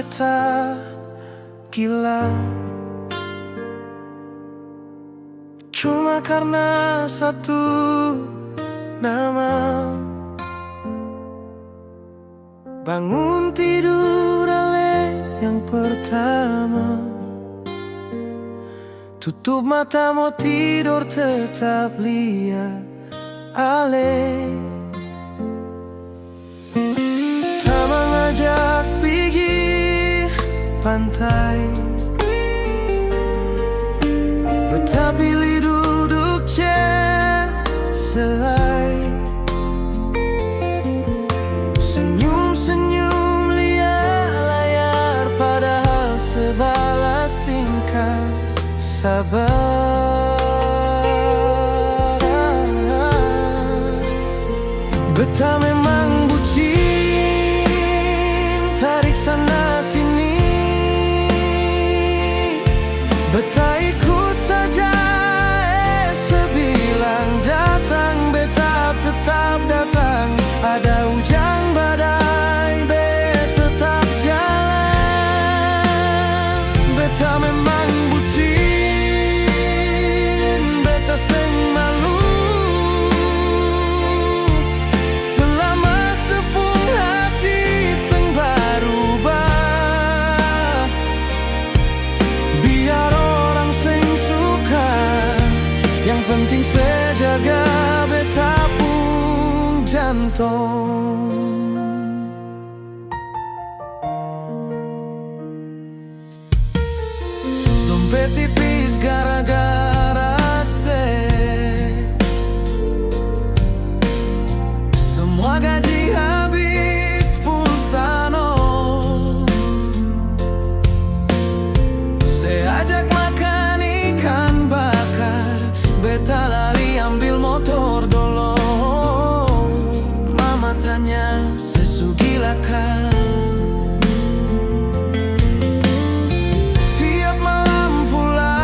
beta gila, cuma karena satu nama. Bangun tidur ale yang pertama, tutup mata mau tidur tetap lihat ale. Tak mengajak pergi pantai, beta pilih duduk selai. Senyum-senyum lihat layar, padahal sebalas singkat sabar. Beta memang bucin, tarik sana sini. Beta ikut saja, sebilang datang, beta tetap datang. Ada hujan badai, beta tetap jalan. Beta memang bucin, beta seng malu. Selama sepung hati seng berubah. Biar orang seng suka, yang penting sejaga beta pun jantung. Dompet tipis gara-gara semua gaji habis pulsa nol. Ajak makan ikan bakar, beta lari ambil motor dolo. Mama tanya sesugilakah. Tiap malam pulang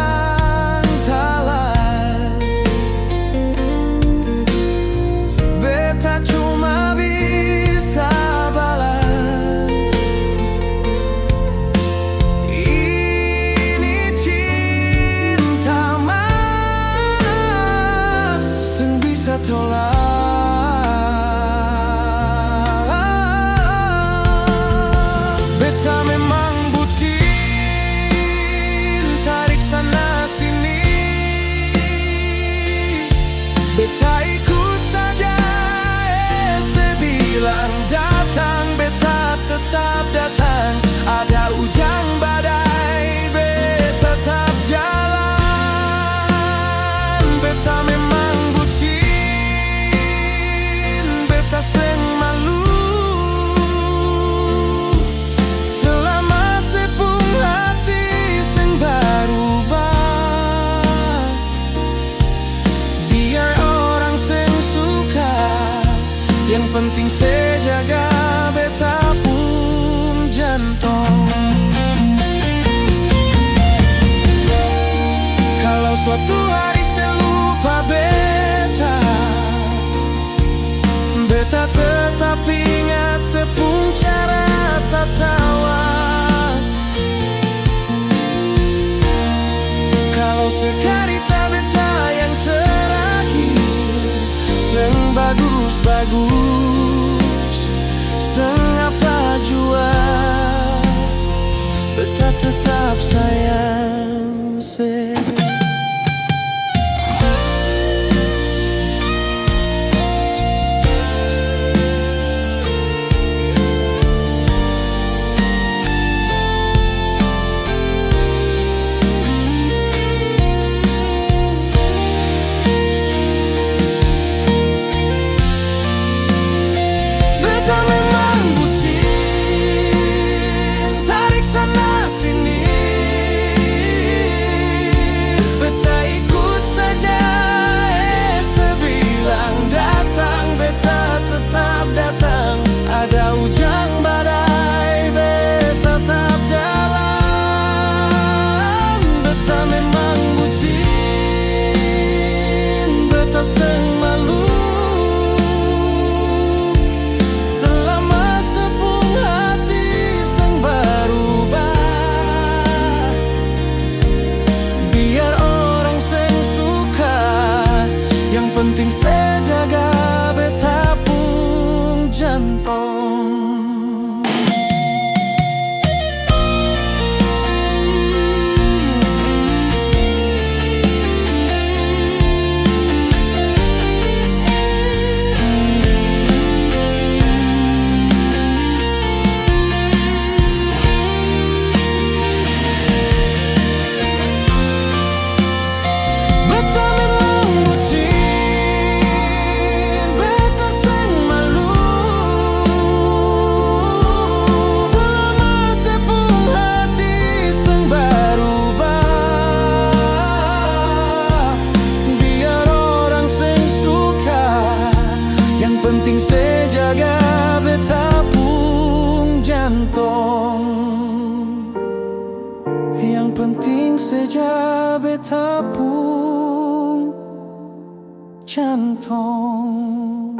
aja beta pun jantung.